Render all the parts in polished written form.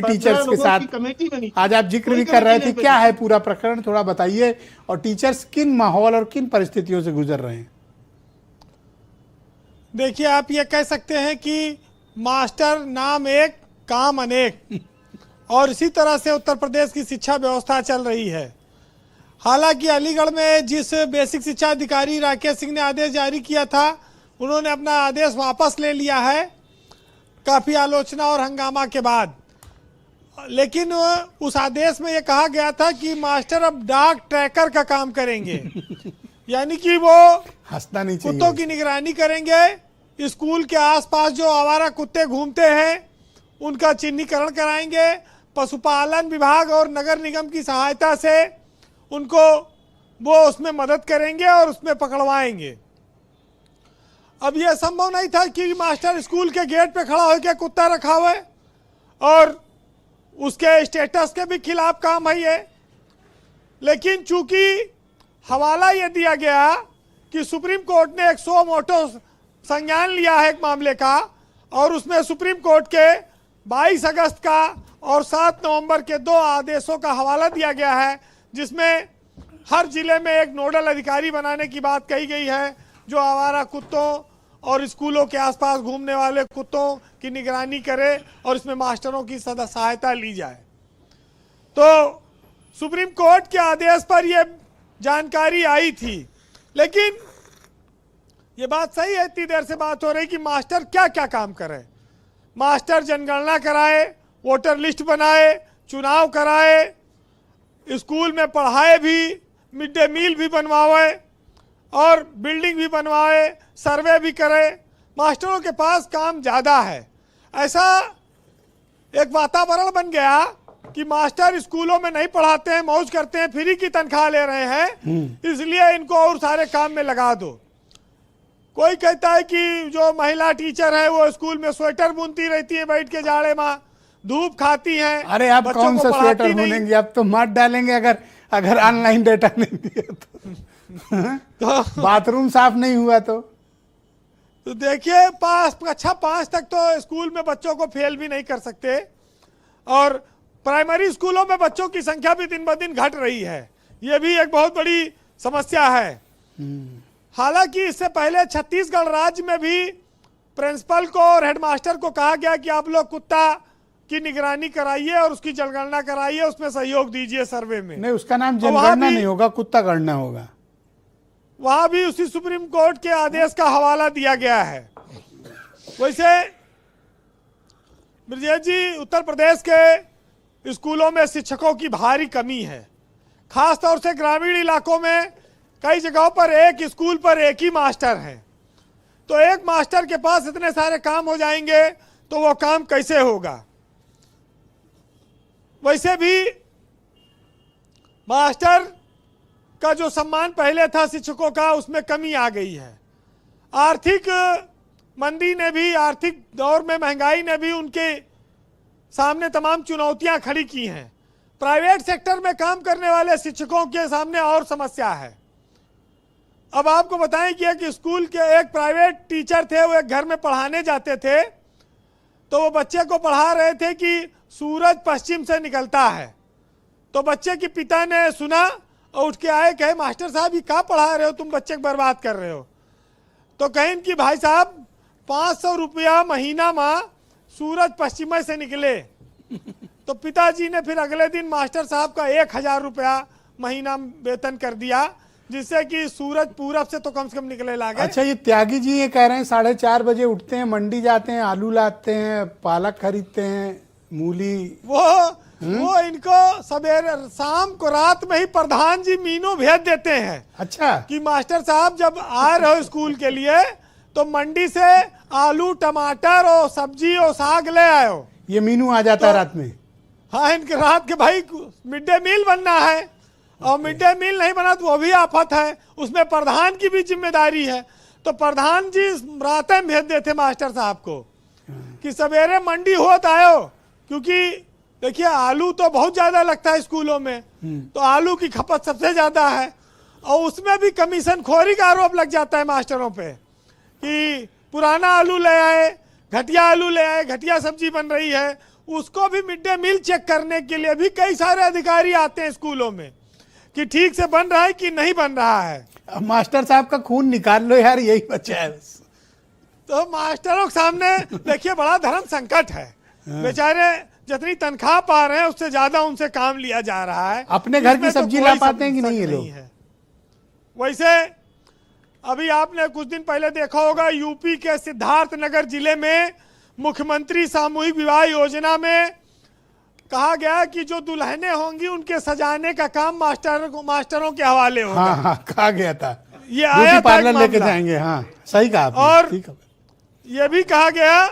Teachers के साथ committee बनी, आज आप जिक्र भी कर रहे थे, क्या है पूरा प्रकरण थोड़ा बताइए, और टीचर्स किन माहौल और किन परिस्थितियों से गुजर रहे हैं? देखिए, आप ये कह सकते हैं कि मास्टर नाम एक काम अनेक, और इसी तरह से उत्तर प्रदेश की शिक्षा व्यवस्था चल रही है। हालांकि अलीगढ़ में जिस बेसिक शिक्षा अधिकारी राकेश सिंह ने आदेश जारी किया था, उन्होंने अपना आदेश वापस ले लिया है काफ़ी आलोचना और हंगामा के बाद। लेकिन उस आदेश में ये कहा गया था कि मास्टर अब डाक ट्रैकर का काम करेंगे यानी कि वो हंसना नहीं चाहिए, कुत्तों की निगरानी करेंगे, स्कूल के आसपास जो आवारा कुत्ते घूमते हैं उनका चिन्हीकरण कराएंगे, पशुपालन विभाग और नगर निगम की सहायता से उनको वो उसमें मदद करेंगे और उसमें पकड़वाएंगे। अब यह संभव नहीं था कि मास्टर स्कूल के गेट पे खड़ा होकर कुत्ता रखा हुआ है, और उसके स्टेटस के भी खिलाफ काम है ये। लेकिन चूंकि हवाला ये दिया गया कि सुप्रीम कोर्ट ने 100 मोटो संज्ञान लिया है एक मामले का, और उसमें सुप्रीम कोर्ट के 22 अगस्त का और 7 नवंबर के 2 आदेशों का हवाला दिया गया है, जिसमें हर जिले में एक नोडल अधिकारी बनाने की बात कही गई है जो आवारा कुत्तों और स्कूलों के आसपास घूमने वाले कुत्तों की निगरानी करे और इसमें मास्टरों की सहायता ली जाए। तो सुप्रीम कोर्ट के आदेश पर यह जानकारी आई थी। लेकिन ये बात सही है, इतनी देर से बात हो रही कि मास्टर क्या क्या काम करे। मास्टर जनगणना कराए, वोटर लिस्ट बनाए, चुनाव कराए, स्कूल में पढ़ाए भी, मिड डे मील भी बनवाए और बिल्डिंग भी बनवाए, सर्वे भी करे। मास्टरों के पास काम ज़्यादा है। ऐसा एक वातावरण बन गया कि मास्टर स्कूलों में नहीं पढ़ाते हैं, मौज करते हैं, फ्री की तनख्वाह ले रहे हैं, इसलिए इनको और सारे काम में लगा दो। कोई कहता है कि जो महिला टीचर है वो स्कूल में स्वेटर बुनती रहती है बैठ के जाड़े में, धूप खाती हैं। अरे आप कौन सा स्वेटर बुनेंगे, आप तो मार डालेंगे अगर ऑनलाइन डेटा नहीं दिया तो बाथरूम साफ नहीं हुआ तो देखिए, कक्षा 5 तक तो स्कूल में बच्चों को फेल भी नहीं कर सकते, और प्राइमरी स्कूलों में बच्चों की संख्या भी दिन ब दिन घट रही है। ये भी एक बहुत बड़ी समस्या है। हालांकि इससे पहले छत्तीसगढ़ राज्य में भी प्रिंसिपल को और हेडमास्टर को कहा गया कि आप लोग कुत्ता की निगरानी कराइए और उसकी जनगणना कराइए, उसमें सहयोग दीजिए सर्वे में। नहीं, उसका नाम जनगणना नहीं होगा, कुत्ता गणना होगा। वहां भी उसी सुप्रीम कोर्ट के आदेश का हवाला दिया गया है। वैसे ब्रजेश जी, उत्तर प्रदेश के स्कूलों में शिक्षकों की भारी कमी है। खास तौर से ग्रामीण इलाकों में कई जगहों पर एक स्कूल पर एक ही मास्टर है। तो एक मास्टर के पास इतने सारे काम हो जाएंगे तो वो काम कैसे होगा। वैसे भी मास्टर का जो सम्मान पहले था शिक्षकों का, उसमें कमी आ गई है। आर्थिक मंदी ने भी, आर्थिक दौर में महंगाई ने भी उनके सामने तमाम चुनौतियां खड़ी की हैं। प्राइवेट सेक्टर में काम करने वाले शिक्षकों के सामने और समस्या है। अब आपको बताएं कि एक स्कूल के एक प्राइवेट टीचर थे, वो एक घर में पढ़ाने जाते थे, तो वो बच्चे को पढ़ा रहे थे कि सूरज पश्चिम से निकलता है। तो बच्चे के पिता ने सुना और उठ के आए, कहे मास्टर साहब ये क्या पढ़ा रहे हो, तुम बच्चे को बर्बाद कर रहे हो। तो कहें कि भाई साहब 500 रुपया महीना में सूरज पश्चिम से निकले। तो पिताजी ने फिर अगले दिन मास्टर साहब का 1000 रुपया महीना वेतन कर दिया, जिससे कि सूरज पूरब से तो कम से कम निकले लागे। अच्छा, ये त्यागी जी ये कह रहे हैं 4:30 बजे उठते हैं, मंडी जाते हैं, आलू लाते हैं, पालक खरीदते हैं, मूली। वो इनको सवेरे शाम को रात में ही प्रधान जी मीनू भेज देते हैं। अच्छा, कि मास्टर साहब जब आ रहे हो स्कूल के लिए तो मंडी से आलू, टमाटर और सब्जी और साग ले आयो। ये मीनू आ जाता है रात में। हाँ, इनके रात के भाई मिड डे मील बनना है, और मिड डे मील नहीं बना तो वो भी आफत है, उसमें प्रधान की भी जिम्मेदारी है। तो प्रधान जी रात में भेज देते मास्टर साहब को कि सवेरे मंडी होत आयो, क्योंकि देखिए आलू तो बहुत ज्यादा लगता है स्कूलों में, तो आलू की खपत सबसे ज्यादा है, और उसमें भी कमीशन खोरी का आरोप लग जाता है मास्टरों पे कि पुराना आलू ले आए, घटिया आलू ले आए, घटिया सब्जी बन रही है, उसको भी मिड डे मील चेक करने के लिए भी कई सारे अधिकारी आते हैं स्कूलों में कि ठीक से बन रहा है कि नहीं बन रहा है। अब मास्टर साहब का खून निकाल लो यार, यही बचा है बस। तो मास्टरों के सामने देखिए बड़ा धर्म संकट है। बेचारे जितनी तनख्वाह पा रहे हैं उससे ज्यादा उनसे काम लिया जा रहा है। अपने घर की इसमें तो सब्जी कोई ला पाते हैं कि नहीं ये नहीं लोग? है। वैसे अभी आपने कुछ दिन पहले देखा होगा यूपी के सिद्धार्थनगर जिले में मुख्यमंत्री सामूहिक विवाह योजना में कहा गया कि जो दुल्हनें होंगी उनके सजाने का काम मास्टरों के हवाले होगा। हाँ हाँ, कहा गया था ये आया ब्यूटी था पार्लर एक लेके मामला। जाएंगे। हाँ सही कहा आपने, और ठीक है। ये भी कहा गया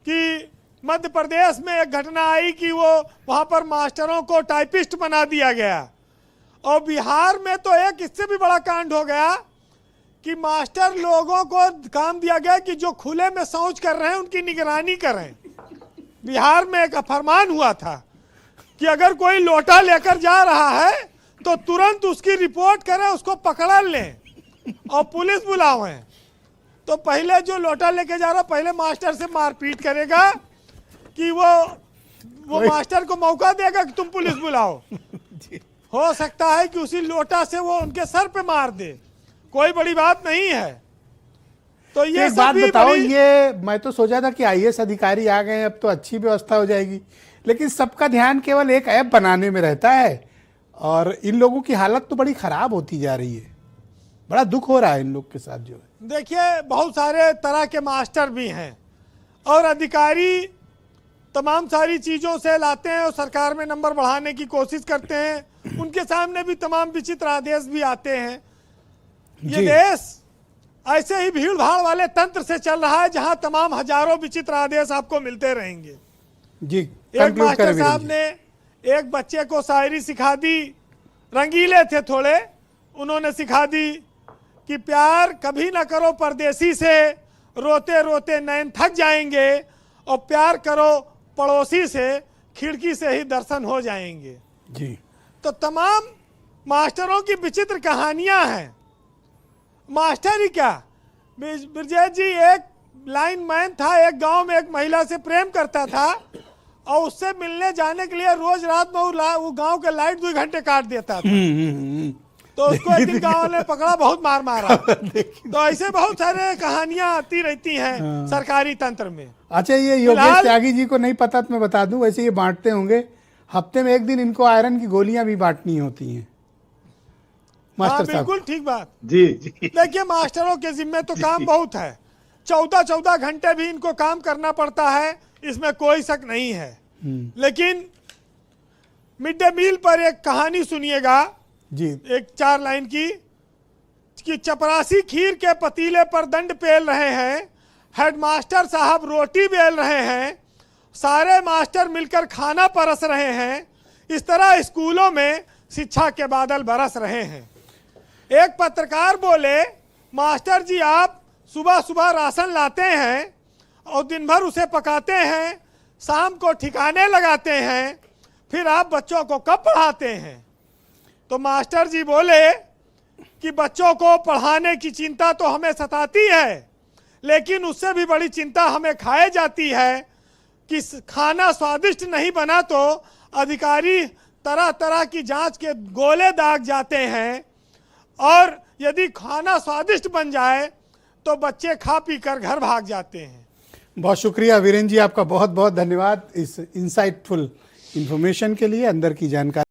कि मध्य प्रदेश में एक घटना आई कि वो वहां पर मास्टरों को टाइपिस्ट बना दिया गया। और बिहार में तो एक इससे भी बड़ा कांड हो गया कि मास्टर लोगों को काम दिया गया कि जो खुले में शौच कर रहे हैं उनकी निगरानी करें। बिहार में एक फरमान हुआ था कि अगर कोई लोटा लेकर जा रहा है तो तुरंत उसकी रिपोर्ट करें, उसको पकड़ लें और पुलिस बुलावें। तो पहले जो लोटा लेके जा रहा पहले मास्टर से मारपीट करेगा कि वो मास्टर को मौका देगा कि तुम पुलिस बुलाओ। हो सकता है कि उसी लोटा से वो उनके सर पे मार दे, कोई बड़ी बात नहीं है। तो ये एक बात सब भी बताओ, बड़ी ये मैं तो सोचा था कि आईएएस अधिकारी आ गए हैं, अब तो अच्छी व्यवस्था हो जाएगी, लेकिन सबका ध्यान केवल एक ऐप बनाने में रहता है और इन लोगों की हालत तो बड़ी खराब होती जा रही है। बड़ा दुख हो रहा है इन लोग के साथ जो है। देखिए बहुत सारे तरह के मास्टर भी हैं और अधिकारी तमाम सारी चीज़ों से लाते हैं और सरकार में नंबर बढ़ाने की कोशिश करते हैं। उनके सामने भी तमाम विचित्र आदेश भी आते हैं। ये जी। देश ऐसे ही भीड़ भाड़ वाले तंत्र से चल रहा है जहां तमाम हजारों विचित्र आदेश आपको मिलते रहेंगे। जी, एक conclude मास्टर करें साहब वीरेंद्र ने एक बच्चे को शायरी सिखा दी, रंगीले थे थोड़े, उन्होंने सिखा दी कि प्यार कभी ना करो परदेसी से, रोते रोते नैन थक जाएंगे, और प्यार करो पड़ोसी से, खिड़की से ही दर्शन हो जाएंगे। जी। तो तमाम मास्टरों की विचित्र कहानियां हैं। मास्टर ही क्या, ब्रजेश जी एक लाइन मैन था, एक गांव में एक महिला से प्रेम करता था और उससे मिलने जाने के लिए रोज रात में वो गांव के लाइट 2 घंटे काट देता था। तो उसको एक दिन गांव वाले पकड़ा, बहुत मार मारा। तो ऐसे बहुत सारे कहानियां आती रहती हैं सरकारी तंत्र में। अच्छा, ये योगेश त्यागी जी को नहीं पता तो मैं बता दूं, वैसे ये बांटते होंगे, हफ्ते में एक दिन इनको आयरन की गोलियां भी बांटनी होती हैं हाँ मास्टर साहब। बिल्कुल ठीक बात। जी जी। देखिए मास्टरों के जिम्मे तो काम बहुत है, 14-14 घंटे भी इनको काम करना पड़ता है, इसमें कोई शक नहीं है। लेकिन मिड डे मील पर एक कहानी सुनिएगा जी। एक 4 लाइन की कि चपरासी खीर के पतीले पर दंड पेल रहे हैं, हेडमास्टर साहब रोटी बेल रहे हैं, सारे मास्टर मिलकर खाना परस रहे हैं। इस तरह स्कूलों में शिक्षा के बादल बरस रहे हैं। एक पत्रकार बोले, मास्टर जी आप सुबह सुबह राशन लाते हैं और दिन भर उसे पकाते हैं, शाम को ठिकाने लगाते हैं, फिर आप बच्चों को कब पढ़ाते हैं? तो मास्टर जी बोले कि बच्चों को पढ़ाने की चिंता तो हमें सताती है, लेकिन उससे भी बड़ी चिंता हमें खाए जाती है कि खाना स्वादिष्ट नहीं बना तो अधिकारी तरह तरह की जांच के गोले दाग जाते हैं, और यदि खाना स्वादिष्ट बन जाए तो बच्चे खा पी कर घर भाग जाते हैं। बहुत शुक्रिया वीरेंद्र जी, आपका बहुत बहुत धन्यवाद इस इंसाइटफुल इंफॉर्मेशन के लिए, अंदर की जानकारी।